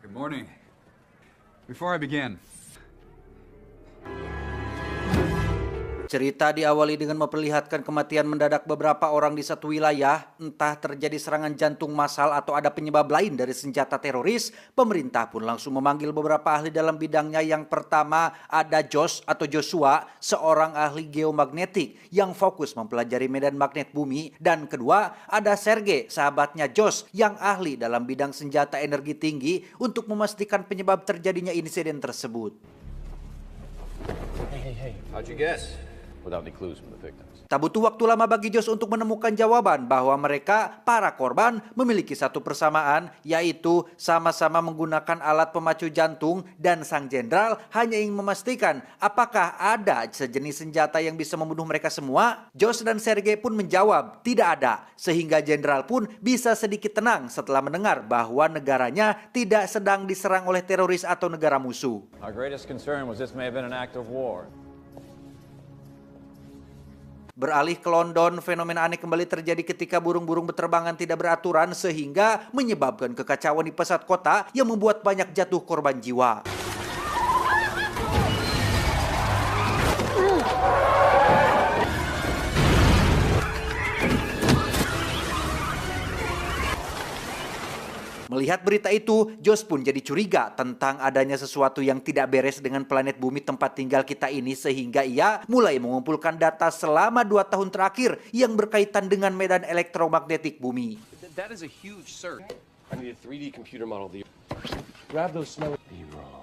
Good morning. Before I begin, cerita diawali dengan memperlihatkan kematian mendadak beberapa orang di satu wilayah, entah terjadi serangan jantung massal atau ada penyebab lain dari senjata teroris. Pemerintah pun langsung memanggil beberapa ahli dalam bidangnya. Yang pertama ada Joshua, seorang ahli geomagnetik yang fokus mempelajari medan magnet bumi. Dan kedua ada Sergei, sahabatnya Josh, yang ahli dalam bidang senjata energi tinggi untuk memastikan penyebab terjadinya insiden tersebut. Hey. How'd you guess? Without any clues from the victims. Tak butuh waktu lama bagi Josh untuk menemukan jawaban bahwa mereka, para korban, memiliki satu persamaan, yaitu sama-sama menggunakan alat pemacu jantung, dan sang jenderal hanya ingin memastikan apakah ada sejenis senjata yang bisa membunuh mereka semua. Josh dan Sergei pun menjawab tidak ada, sehingga jenderal pun bisa sedikit tenang setelah mendengar bahwa negaranya tidak sedang diserang oleh teroris atau negara musuh. Our greatest concern was this may have been an act of war. Beralih ke London, fenomena aneh kembali terjadi ketika burung-burung berterbangan tidak beraturan sehingga menyebabkan kekacauan di pusat kota yang membuat banyak jatuh korban jiwa. Melihat berita itu, Josh pun jadi curiga tentang adanya sesuatu yang tidak beres dengan planet bumi tempat tinggal kita ini, sehingga ia mulai mengumpulkan data selama 2 tahun terakhir yang berkaitan dengan medan elektromagnetik bumi. That is a huge search. I need a 3D computer model of the Grab those snowy. Be wrong.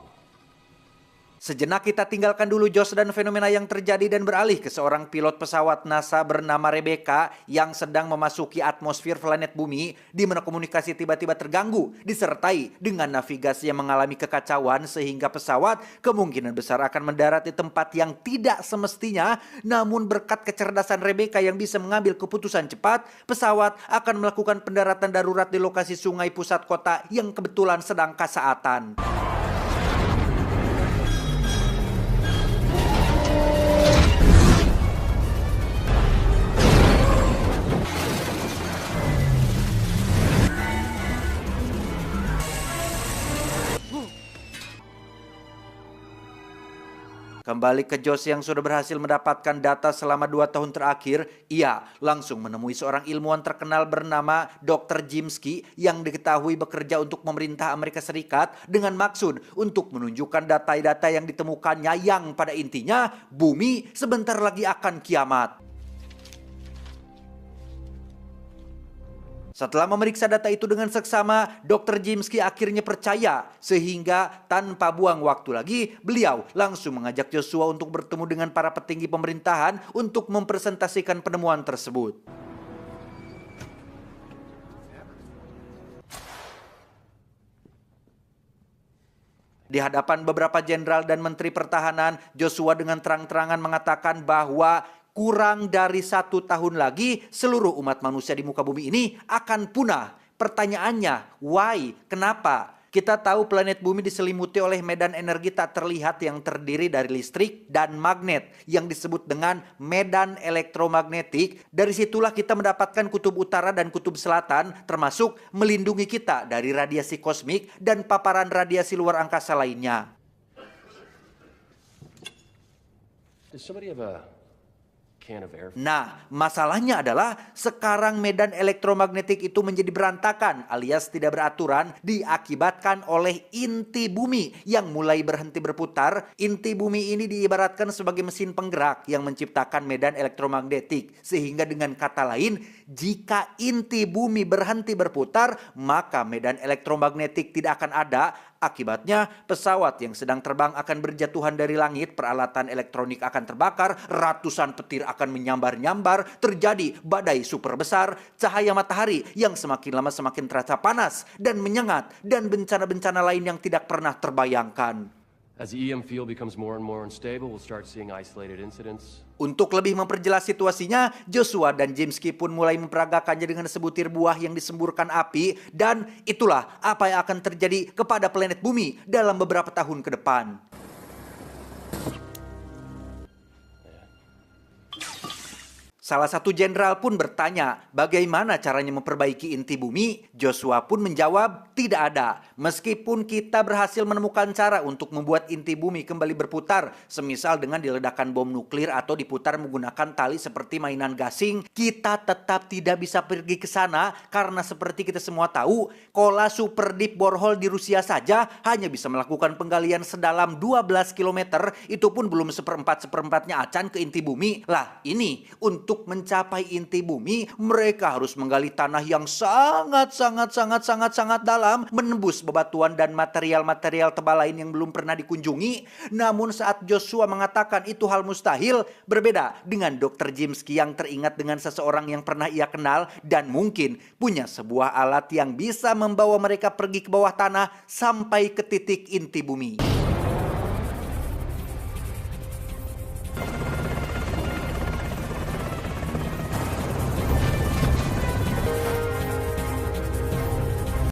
Sejenak kita tinggalkan dulu Josh dan fenomena yang terjadi dan beralih ke seorang pilot pesawat NASA bernama Rebecca yang sedang memasuki atmosfer planet bumi, di mana komunikasi tiba-tiba terganggu disertai dengan navigasi yang mengalami kekacauan sehingga pesawat kemungkinan besar akan mendarat di tempat yang tidak semestinya. Namun berkat kecerdasan Rebecca yang bisa mengambil keputusan cepat, pesawat akan melakukan pendaratan darurat di lokasi sungai pusat kota yang kebetulan sedang kasaatan. Kembali ke Josh yang sudah berhasil mendapatkan data selama 2 tahun terakhir, ia langsung menemui seorang ilmuwan terkenal bernama Dr. Jimsky yang diketahui bekerja untuk pemerintah Amerika Serikat dengan maksud untuk menunjukkan data-data yang ditemukannya yang pada intinya bumi sebentar lagi akan kiamat. Setelah memeriksa data itu dengan seksama, Dr. Jimsky akhirnya percaya sehingga tanpa buang waktu lagi, beliau langsung mengajak Joshua untuk bertemu dengan para petinggi pemerintahan untuk mempresentasikan penemuan tersebut. Di hadapan beberapa jenderal dan menteri pertahanan, Joshua dengan terang-terangan mengatakan bahwa kurang dari 1 tahun lagi seluruh umat manusia di muka bumi ini akan punah. Pertanyaannya, why? Kenapa? Kita tahu planet bumi diselimuti oleh medan energi tak terlihat yang terdiri dari listrik dan magnet yang disebut dengan medan elektromagnetik. Dari situlah kita mendapatkan kutub utara dan kutub selatan, termasuk melindungi kita dari radiasi kosmik dan paparan radiasi luar angkasa lainnya. Does somebody have a can of air? Nah, masalahnya adalah sekarang medan elektromagnetik itu menjadi berantakan alias tidak beraturan diakibatkan oleh inti bumi yang mulai berhenti berputar. Inti bumi ini diibaratkan sebagai mesin penggerak yang menciptakan medan elektromagnetik. Sehingga dengan kata lain, jika inti bumi berhenti berputar, maka medan elektromagnetik tidak akan ada. Akibatnya, pesawat yang sedang terbang akan berjatuhan dari langit, peralatan elektronik akan terbakar, ratusan petir akan menyambar-nyambar, terjadi badai super besar, cahaya matahari yang semakin lama semakin terasa panas dan menyengat, dan bencana-bencana lain yang tidak pernah terbayangkan. As the EM field becomes more and more unstable, we'll start seeing isolated incidents. Untuk lebih memperjelas situasinya, Joshua dan Jimsky pun mulai memperagakannya dengan sebutir buah yang disemburkan api, dan itulah apa yang akan terjadi kepada planet bumi dalam beberapa tahun ke depan. Salah satu jenderal pun bertanya bagaimana caranya memperbaiki inti bumi. Joshua pun menjawab tidak ada. Meskipun kita berhasil menemukan cara untuk membuat inti bumi kembali berputar, semisal dengan diledakkan bom nuklir atau diputar menggunakan tali seperti mainan gasing, kita tetap tidak bisa pergi ke sana karena seperti kita semua tahu, Kola Super Deep Borehole di Rusia saja hanya bisa melakukan penggalian sedalam 12 km, itu pun belum seperempatnya acan ke inti bumi. Lah ini untuk mencapai inti bumi, mereka harus menggali tanah yang sangat dalam, menembus bebatuan dan material-material tebal lain yang belum pernah dikunjungi. Namun saat Joshua mengatakan itu hal mustahil, berbeda dengan Dr. Jimsky yang teringat dengan seseorang yang pernah ia kenal dan mungkin punya sebuah alat yang bisa membawa mereka pergi ke bawah tanah sampai ke titik inti bumi.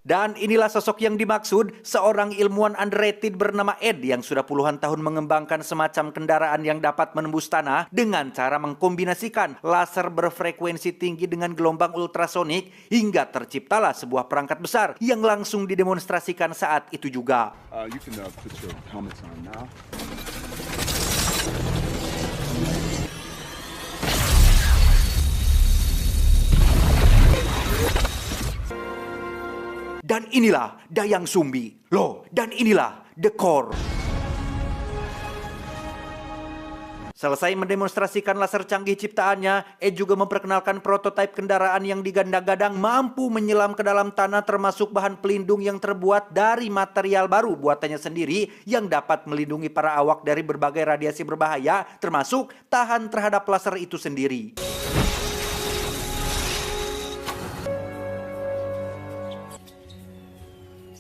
Dan inilah sosok yang dimaksud, seorang ilmuwan underrated bernama Ed yang sudah puluhan tahun mengembangkan semacam kendaraan yang dapat menembus tanah dengan cara mengkombinasikan laser berfrekuensi tinggi dengan gelombang ultrasonik hingga terciptalah sebuah perangkat besar yang langsung didemonstrasikan saat itu juga. You can put your helmets on now. Dan inilah Dayang Sumbi. Loh, dan inilah The Core. Selesai mendemonstrasikan laser canggih ciptaannya, Ed juga memperkenalkan prototipe kendaraan yang diganda-gadang mampu menyelam ke dalam tanah termasuk bahan pelindung yang terbuat dari material baru buatannya sendiri yang dapat melindungi para awak dari berbagai radiasi berbahaya termasuk tahan terhadap laser itu sendiri.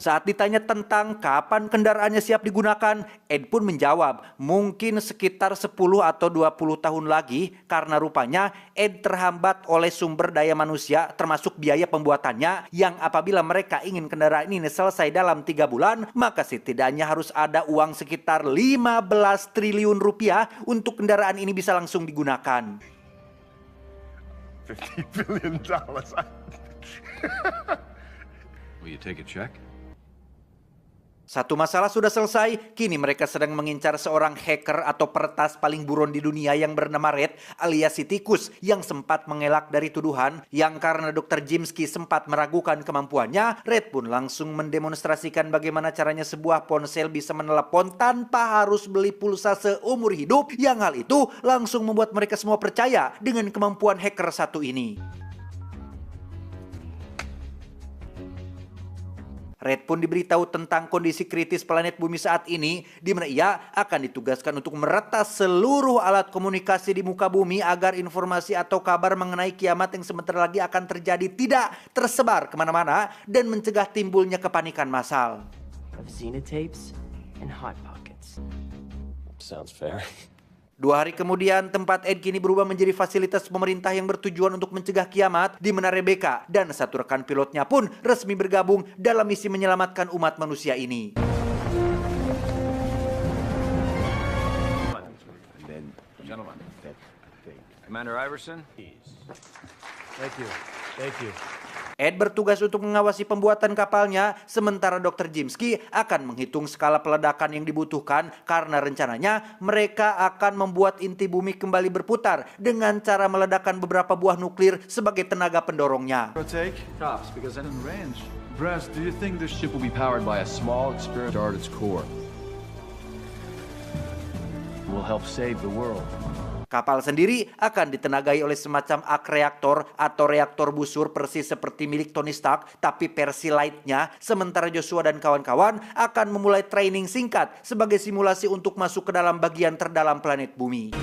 Saat ditanya tentang kapan kendaraannya siap digunakan, Ed pun menjawab mungkin sekitar 10 atau 20 tahun lagi karena rupanya Ed terhambat oleh sumber daya manusia termasuk biaya pembuatannya yang apabila mereka ingin kendaraan ini selesai dalam 3 bulan maka setidaknya harus ada uang sekitar 15 triliun rupiah untuk kendaraan ini bisa langsung digunakan. $50 billion. Will you take a check? Satu masalah sudah selesai, kini mereka sedang mengincar seorang hacker atau peretas paling buron di dunia yang bernama Red alias si tikus yang sempat mengelak dari tuduhan yang karena Dr. Jimsky sempat meragukan kemampuannya, Red pun langsung mendemonstrasikan bagaimana caranya sebuah ponsel bisa menelepon tanpa harus beli pulsa seumur hidup yang hal itu langsung membuat mereka semua percaya dengan kemampuan hacker satu ini. Red pun diberitahu tentang kondisi kritis planet bumi saat ini, di mana ia akan ditugaskan untuk meretas seluruh alat komunikasi di muka bumi agar informasi atau kabar mengenai kiamat yang sebentar lagi akan terjadi tidak tersebar kemana-mana dan mencegah timbulnya kepanikan massal. Of xenotapes and hot pockets. Sounds fair. 2 hari kemudian, tempat Ed kini berubah menjadi fasilitas pemerintah yang bertujuan untuk mencegah kiamat, di mana Rebecca dan satu rekan pilotnya pun resmi bergabung dalam misi menyelamatkan umat manusia ini. Gentlemen, Commander Iverson. Thank you. Thank you. Ed bertugas untuk mengawasi pembuatan kapalnya, sementara Dr. Jimsky akan menghitung skala peledakan yang dibutuhkan karena rencananya mereka akan membuat inti bumi kembali berputar dengan cara meledakkan beberapa buah nuklir sebagai tenaga pendorongnya. Take Tops, because in range. Brass, do you think this ship will be powered by a small experiment at its core. Will help save the world. Kapal sendiri akan ditenagai oleh semacam arc reaktor atau reaktor busur persis seperti milik Tony Stark, tapi versi light-nya, sementara Joshua dan kawan-kawan akan memulai training singkat sebagai simulasi untuk masuk ke dalam bagian terdalam planet bumi.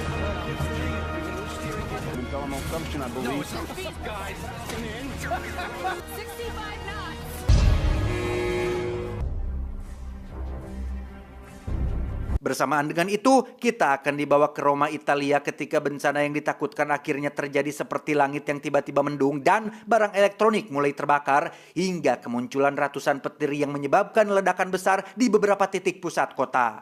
Bersamaan dengan itu, kita akan dibawa ke Roma, Italia ketika bencana yang ditakutkan akhirnya terjadi seperti langit yang tiba-tiba mendung dan barang elektronik mulai terbakar hingga kemunculan ratusan petir yang menyebabkan ledakan besar di beberapa titik pusat kota.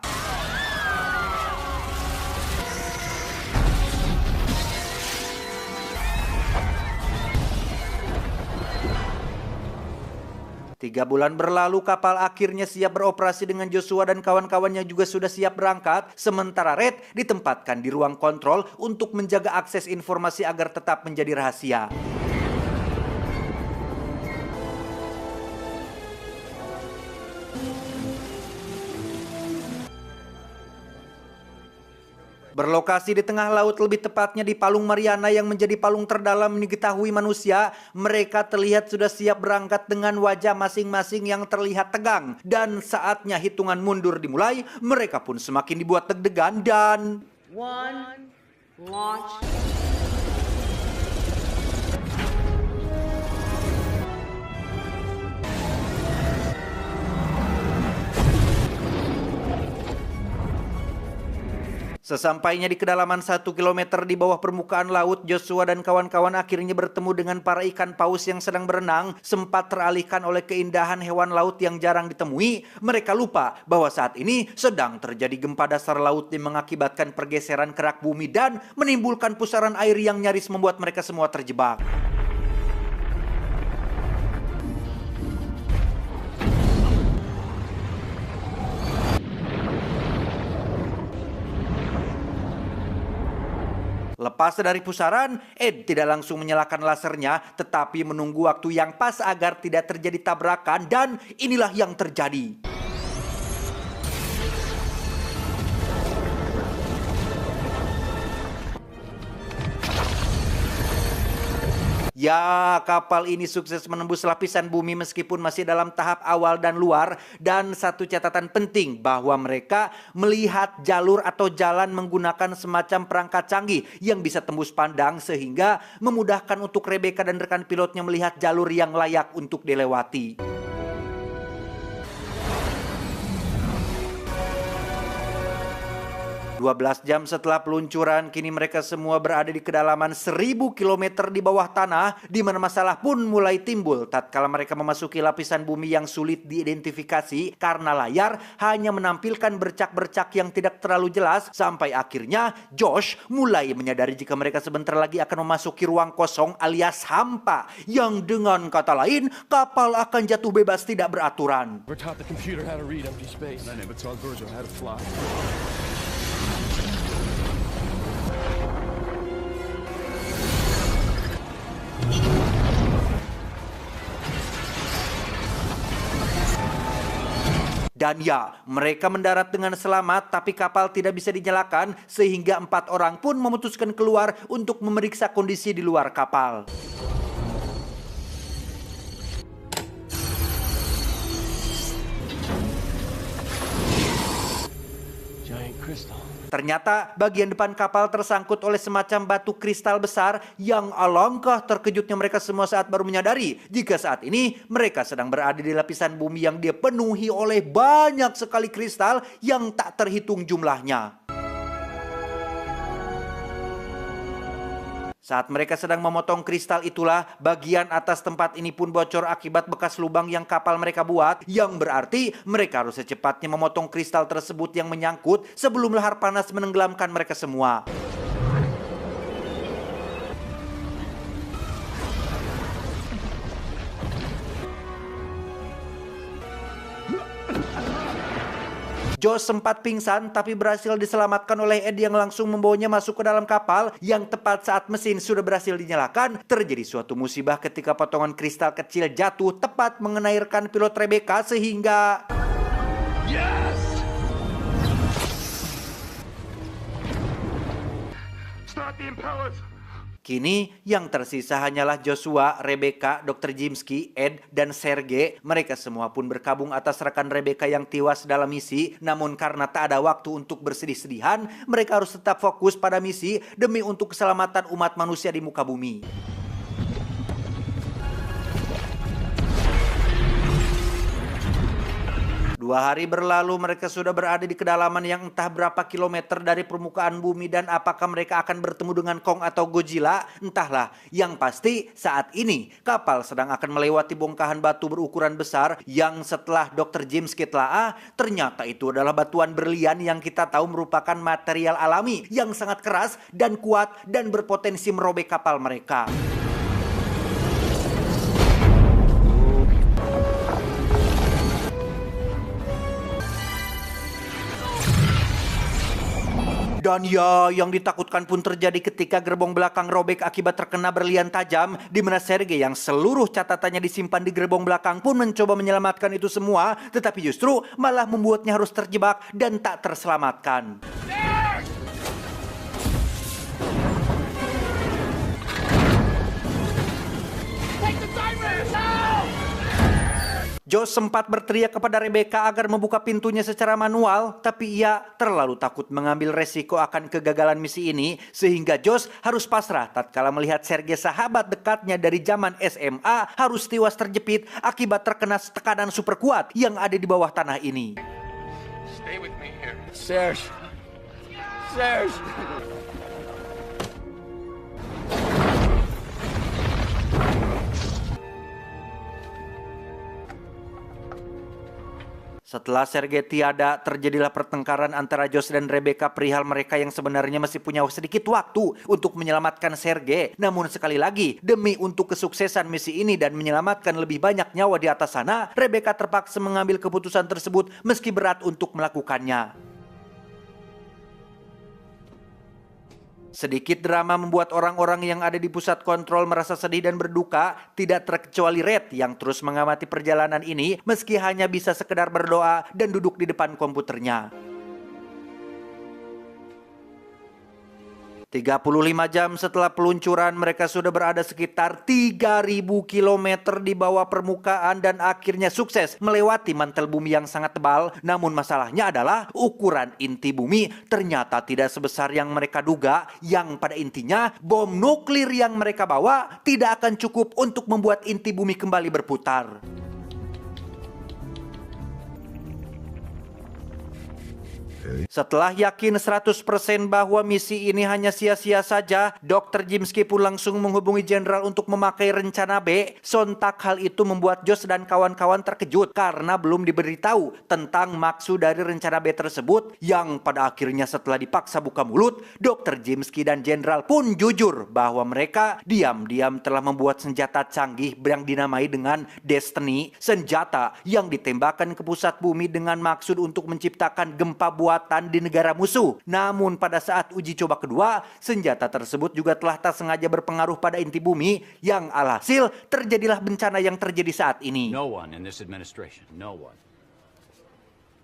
3 bulan berlalu, kapal akhirnya siap beroperasi dengan Joshua dan kawan-kawannya juga sudah siap berangkat. Sementara Red ditempatkan di ruang kontrol untuk menjaga akses informasi agar tetap menjadi rahasia. Berlokasi di tengah laut, lebih tepatnya di Palung Mariana yang menjadi palung terdalam diketahui manusia, mereka terlihat sudah siap berangkat dengan wajah masing-masing yang terlihat tegang. Dan saatnya hitungan mundur dimulai, mereka pun semakin dibuat deg-degan dan... 1, launch. Sesampainya di kedalaman 1 km di bawah permukaan laut, Joshua dan kawan-kawan akhirnya bertemu dengan para ikan paus yang sedang berenang. Sempat teralihkan oleh keindahan hewan laut yang jarang ditemui, mereka lupa bahwa saat ini sedang terjadi gempa dasar laut yang mengakibatkan pergeseran kerak bumi dan menimbulkan pusaran air yang nyaris membuat mereka semua terjebak. Lepas dari pusaran, Ed tidak langsung menyalakan lasernya, tetapi menunggu waktu yang pas agar tidak terjadi tabrakan, dan inilah yang terjadi. Ya, kapal ini sukses menembus lapisan bumi meskipun masih dalam tahap awal dan luar. Dan satu catatan penting bahwa mereka melihat jalur atau jalan menggunakan semacam perangkat canggih yang bisa tembus pandang sehingga memudahkan untuk Rebecca dan rekan pilotnya melihat jalur yang layak untuk dilewati. 12 jam setelah peluncuran, kini mereka semua berada di kedalaman 1000 km di bawah tanah, di mana masalah pun mulai timbul tatkala mereka memasuki lapisan bumi yang sulit diidentifikasi karena layar hanya menampilkan bercak-bercak yang tidak terlalu jelas, sampai akhirnya Josh mulai menyadari jika mereka sebentar lagi akan memasuki ruang kosong alias hampa, yang dengan kata lain kapal akan jatuh bebas tidak beraturan. We're taught the computer how to read empty space. I never taught Virgil how to fly. Dan ya, mereka mendarat dengan selamat, tapi kapal tidak bisa dinyalakan sehingga 4 orang pun memutuskan keluar untuk memeriksa kondisi di luar kapal. Giant crystal. Ternyata bagian depan kapal tersangkut oleh semacam batu kristal besar yang alangkah terkejutnya mereka semua saat baru menyadari jika saat ini mereka sedang berada di lapisan bumi yang dipenuhi oleh banyak sekali kristal yang tak terhitung jumlahnya. Saat mereka sedang memotong kristal itulah, bagian atas tempat ini pun bocor akibat bekas lubang yang kapal mereka buat, yang berarti mereka harus secepatnya memotong kristal tersebut yang menyangkut sebelum lahar panas menenggelamkan mereka semua. Josh sempat pingsan tapi berhasil diselamatkan oleh Ed yang langsung membawanya masuk ke dalam kapal, yang tepat saat mesin sudah berhasil dinyalakan, terjadi suatu musibah ketika potongan kristal kecil jatuh tepat mengenai rekan pilot Rebecca sehingga... Yes! Start the impellers! Kini yang tersisa hanyalah Joshua, Rebecca, Dr. Jimski, Ed, dan Sergei. Mereka semua pun berkabung atas rekan Rebecca yang tewas dalam misi. Namun karena tak ada waktu untuk bersedih-sedihan, mereka harus tetap fokus pada misi demi untuk keselamatan umat manusia di muka bumi. Dua hari berlalu, mereka sudah berada di kedalaman yang entah berapa kilometer dari permukaan bumi, dan apakah mereka akan bertemu dengan Kong atau Godzilla? Entahlah. Yang pasti saat ini kapal sedang akan melewati bongkahan batu berukuran besar yang setelah Dr. James telaah, ternyata itu adalah batuan berlian yang kita tahu merupakan material alami yang sangat keras dan kuat dan berpotensi merobek kapal mereka. Dan ya, yang ditakutkan pun terjadi ketika gerbong belakang robek akibat terkena berlian tajam, di mana Sergei yang seluruh catatannya disimpan di gerbong belakang pun mencoba menyelamatkan itu semua, tetapi justru malah membuatnya harus terjebak dan tak terselamatkan. Josh sempat berteriak kepada Rebecca agar membuka pintunya secara manual, tapi ia terlalu takut mengambil resiko akan kegagalan misi ini, sehingga Josh harus pasrah tatkala melihat Sergei, sahabat dekatnya dari zaman SMA, harus tewas terjepit akibat terkena tekanan super kuat yang ada di bawah tanah ini. Stay with me here. Serge! Serge! Setelah Sergei tiada, terjadilah pertengkaran antara Josh dan Rebecca perihal mereka yang sebenarnya masih punya sedikit waktu untuk menyelamatkan Sergei. Namun sekali lagi, demi untuk kesuksesan misi ini dan menyelamatkan lebih banyak nyawa di atas sana, Rebecca terpaksa mengambil keputusan tersebut meski berat untuk melakukannya. Sedikit drama membuat orang-orang yang ada di pusat kontrol merasa sedih dan berduka, tidak terkecuali Red yang terus mengamati perjalanan ini meski hanya bisa sekedar berdoa dan duduk di depan komputernya. 35 jam setelah peluncuran, mereka sudah berada sekitar 3.000 km di bawah permukaan dan akhirnya sukses melewati mantel bumi yang sangat tebal. Namun masalahnya adalah ukuran inti bumi ternyata tidak sebesar yang mereka duga, yang pada intinya bom nuklir yang mereka bawa tidak akan cukup untuk membuat inti bumi kembali berputar. Setelah yakin 100% bahwa misi ini hanya sia-sia saja, Dr. Jimski pun langsung menghubungi Jenderal untuk memakai rencana B. Sontak hal itu membuat Josh dan kawan-kawan terkejut karena belum diberitahu tentang maksud dari rencana B tersebut, yang pada akhirnya setelah dipaksa buka mulut, Dr. Jimski dan Jenderal pun jujur bahwa mereka diam-diam telah membuat senjata canggih yang dinamai dengan Destiny, senjata yang ditembakkan ke pusat bumi dengan maksud untuk menciptakan gempa buatan di negara musuh. Namun pada saat uji coba kedua, senjata tersebut juga telah tak sengaja berpengaruh pada inti bumi, yang alhasil terjadilah bencana yang terjadi saat ini. No one in this administration, no one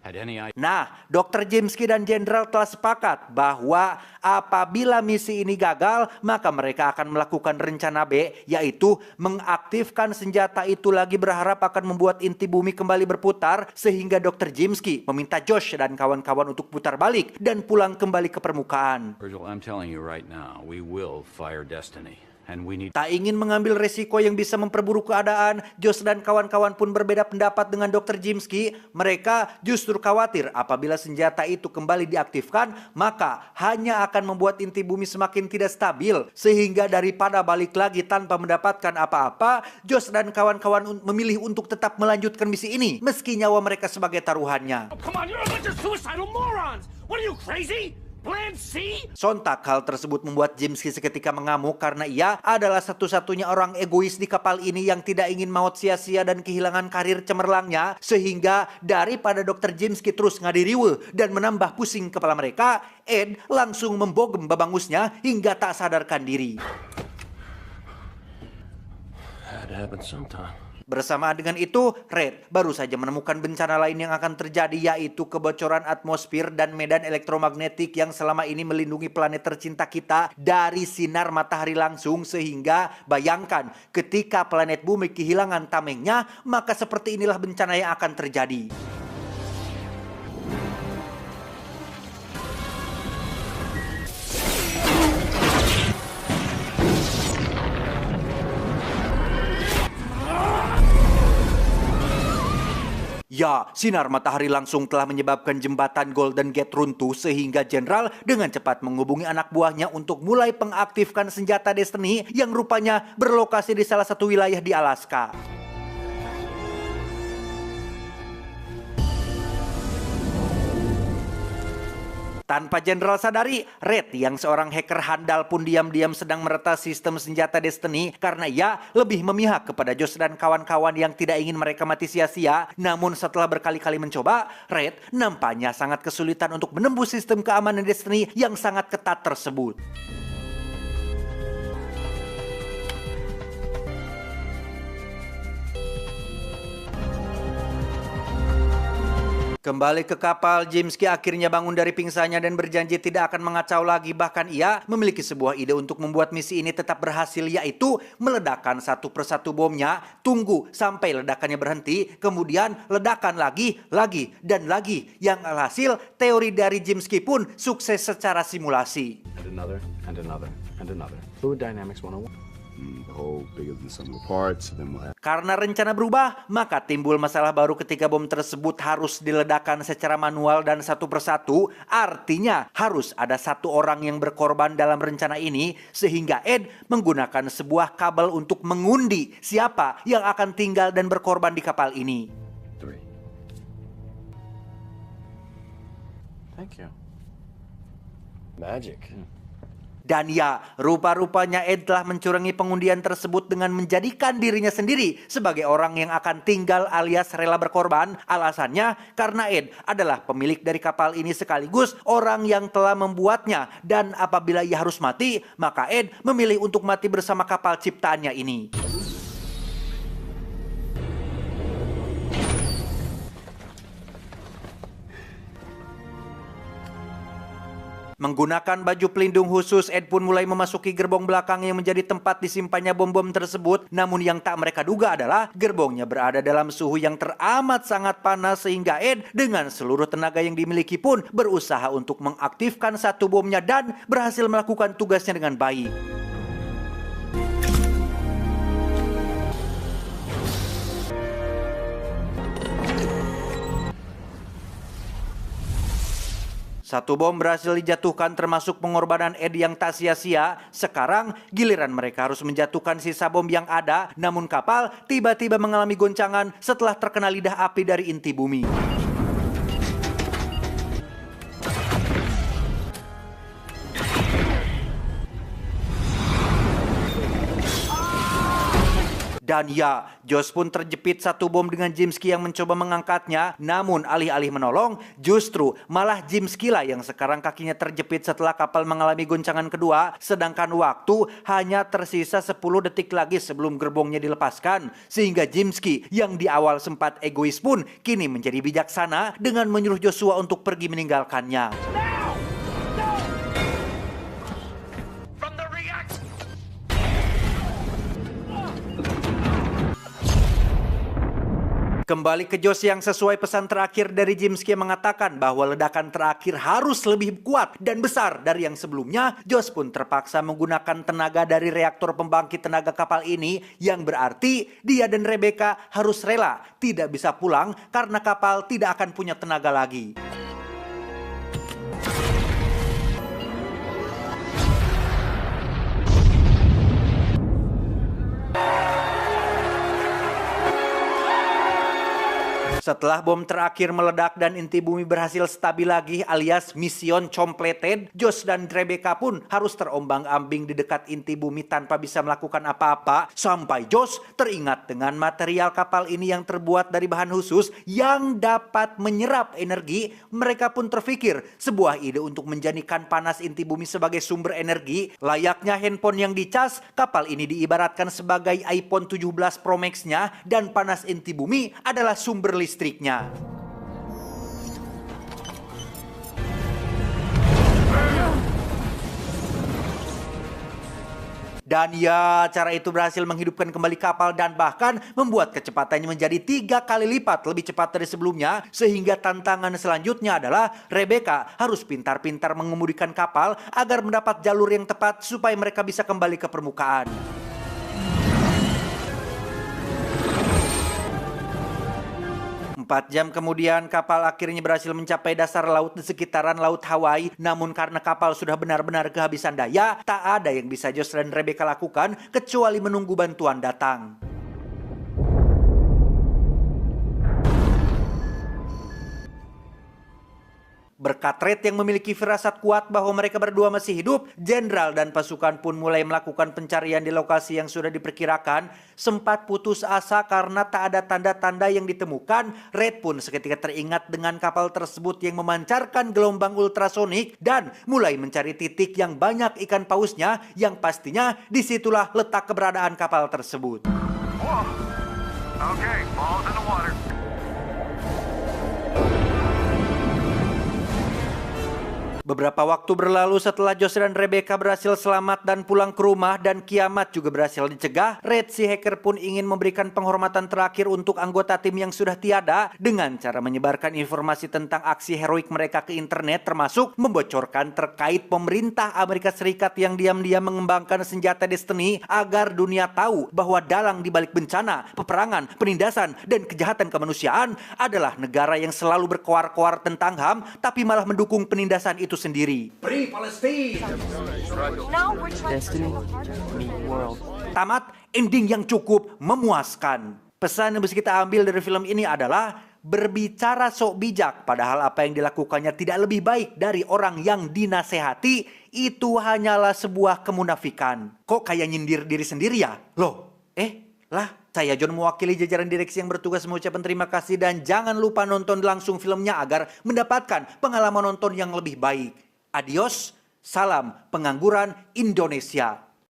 had any idea. Nah, Dr. Jimski dan Jenderal telah sepakat bahwa apabila misi ini gagal, maka mereka akan melakukan rencana B, yaitu mengaktifkan senjata itu lagi berharap akan membuat inti bumi kembali berputar, sehingga Dr. Jimski meminta Josh dan kawan-kawan untuk putar balik dan pulang kembali ke permukaan. Virgil, I'm telling you right now, we will fire Destiny. And we need... Tak ingin mengambil resiko yang bisa memperburuk keadaan, Josh dan kawan-kawan pun berbeda pendapat dengan Dr. Jimski. Mereka justru khawatir apabila senjata itu kembali diaktifkan, maka hanya akan membuat inti bumi semakin tidak stabil. Sehingga daripada balik lagi tanpa mendapatkan apa-apa, Josh dan kawan-kawan memilih untuk tetap melanjutkan misi ini, meski nyawa mereka sebagai taruhannya. Oh, come on, you're a bunch of suicidal morons! What are you, crazy? Plan C? Sontak hal tersebut membuat Jimski seketika mengamuk karena ia adalah satu-satunya orang egois di kapal ini yang tidak ingin maut sia-sia dan kehilangan karir cemerlangnya, sehingga daripada Dr. Jimski terus ngadiriwe dan menambah pusing kepala mereka, Ed langsung membogem babangusnya hingga tak sadarkan diri. Had to happen sometime. Bersamaan dengan itu, Red baru saja menemukan bencana lain yang akan terjadi, yaitu kebocoran atmosfer dan medan elektromagnetik yang selama ini melindungi planet tercinta kita dari sinar matahari langsung, sehingga bayangkan ketika planet bumi kehilangan tamengnya, maka seperti inilah bencana yang akan terjadi. Ya, sinar matahari langsung telah menyebabkan jembatan Golden Gate runtuh, sehingga Jenderal dengan cepat menghubungi anak buahnya untuk mulai mengaktifkan senjata Destiny yang rupanya berlokasi di salah satu wilayah di Alaska. Tanpa Jenderal sadari, Red yang seorang hacker handal pun diam-diam sedang meretas sistem senjata Destiny karena ia lebih memihak kepada Josh dan kawan-kawan yang tidak ingin mereka mati sia-sia. Namun setelah berkali-kali mencoba, Red nampaknya sangat kesulitan untuk menembus sistem keamanan Destiny yang sangat ketat tersebut. Kembali ke kapal, Jimski akhirnya bangun dari pingsannya dan berjanji tidak akan mengacau lagi. Bahkan ia memiliki sebuah ide untuk membuat misi ini tetap berhasil, yaitu meledakkan satu persatu bomnya, tunggu sampai ledakannya berhenti, kemudian ledakan lagi, dan lagi. Yang alhasil, teori dari Jimski pun sukses secara simulasi. And another, and another, and another. Fluid Dynamics 101. The whole bigger than some of the parts, then we'll have... Karena rencana berubah, maka timbul masalah baru ketika bom tersebut harus diledakkan secara manual dan satu persatu. Artinya harus ada satu orang yang berkorban dalam rencana ini, sehingga Ed menggunakan sebuah kabel untuk mengundi siapa yang akan tinggal dan berkorban di kapal ini. 3. Thank you. Magic. Dan ya, rupa-rupanya Ed telah mencurangi pengundian tersebut dengan menjadikan dirinya sendiri sebagai orang yang akan tinggal alias rela berkorban. Alasannya karena Ed adalah pemilik dari kapal ini sekaligus orang yang telah membuatnya. Dan apabila ia harus mati, maka Ed memilih untuk mati bersama kapal ciptaannya ini. Menggunakan baju pelindung khusus, Ed pun mulai memasuki gerbong belakang yang menjadi tempat disimpannya bom-bom tersebut. Namun yang tak mereka duga adalah gerbongnya berada dalam suhu yang teramat sangat panas, sehingga Ed dengan seluruh tenaga yang dimiliki pun berusaha untuk mengaktifkan satu bomnya dan berhasil melakukan tugasnya dengan baik. Satu bom berhasil dijatuhkan termasuk pengorbanan Ed yang tak sia-sia. Sekarang giliran mereka harus menjatuhkan sisa bom yang ada. Namun kapal tiba-tiba mengalami goncangan setelah terkena lidah api dari inti bumi. Dan ya, Josh pun terjepit satu bom dengan Jimski yang mencoba mengangkatnya. Namun alih-alih menolong, justru malah Jimski lah yang sekarang kakinya terjepit setelah kapal mengalami goncangan kedua. Sedangkan waktu hanya tersisa 10 detik lagi sebelum gerbongnya dilepaskan. Sehingga Jimski yang di awal sempat egois pun kini menjadi bijaksana dengan menyuruh Joshua untuk pergi meninggalkannya. Kembali ke Josh yang sesuai pesan terakhir dari Jimski yang mengatakan bahwa ledakan terakhir harus lebih kuat dan besar dari yang sebelumnya. Josh pun terpaksa menggunakan tenaga dari reaktor pembangkit tenaga kapal ini, yang berarti dia dan Rebecca harus rela tidak bisa pulang karena kapal tidak akan punya tenaga lagi. Setelah bom terakhir meledak dan inti bumi berhasil stabil lagi alias mission completed, Josh dan Rebecca pun harus terombang-ambing di dekat inti bumi tanpa bisa melakukan apa-apa. Sampai Josh teringat dengan material kapal ini yang terbuat dari bahan khusus yang dapat menyerap energi. Mereka pun terfikir sebuah ide untuk menjadikan panas inti bumi sebagai sumber energi. Layaknya handphone yang dicas, kapal ini diibaratkan sebagai iPhone 17 Pro Max-nya, dan panas inti bumi adalah sumber listriknya. Dan ya, cara itu berhasil menghidupkan kembali kapal dan bahkan membuat kecepatannya menjadi 3 kali lipat lebih cepat dari sebelumnya. Sehingga tantangan selanjutnya adalah Rebecca harus pintar-pintar mengemudikan kapal agar mendapat jalur yang tepat supaya mereka bisa kembali ke permukaan. 4 jam kemudian kapal akhirnya berhasil mencapai dasar laut di sekitaran Laut Hawaii. Namun karena kapal sudah benar-benar kehabisan daya, tak ada yang bisa Josh dan Rebecca lakukan kecuali menunggu bantuan datang. Berkat Red yang memiliki firasat kuat bahwa mereka berdua masih hidup, jenderal dan pasukan pun mulai melakukan pencarian di lokasi yang sudah diperkirakan. Sempat putus asa karena tak ada tanda-tanda yang ditemukan. Red pun seketika teringat dengan kapal tersebut yang memancarkan gelombang ultrasonik dan mulai mencari titik yang banyak ikan pausnya, yang pastinya disitulah letak keberadaan kapal tersebut. Okay, balls in the water. Beberapa waktu berlalu setelah Josh dan Rebecca berhasil selamat dan pulang ke rumah dan kiamat juga berhasil dicegah, Red si hacker pun ingin memberikan penghormatan terakhir untuk anggota tim yang sudah tiada dengan cara menyebarkan informasi tentang aksi heroik mereka ke internet, termasuk membocorkan terkait pemerintah Amerika Serikat yang diam-diam mengembangkan senjata Destiny agar dunia tahu bahwa dalang di balik bencana, peperangan, penindasan, dan kejahatan kemanusiaan adalah negara yang selalu berkoar-koar tentang HAM tapi malah mendukung penindasan itu sendiri. Free Palestine! Destiny, meet world. Tamat, ending yang cukup memuaskan. Pesan yang bisa kita ambil dari film ini adalah berbicara sok bijak, padahal apa yang dilakukannya tidak lebih baik dari orang yang dinasehati, itu hanyalah sebuah kemunafikan. Kok kayak nyindir diri sendiri ya? Loh, saya John mewakili jajaran direksi yang bertugas mengucapkan terima kasih dan jangan lupa nonton langsung filmnya agar mendapatkan pengalaman nonton yang lebih baik. Adios, salam pengangguran Indonesia.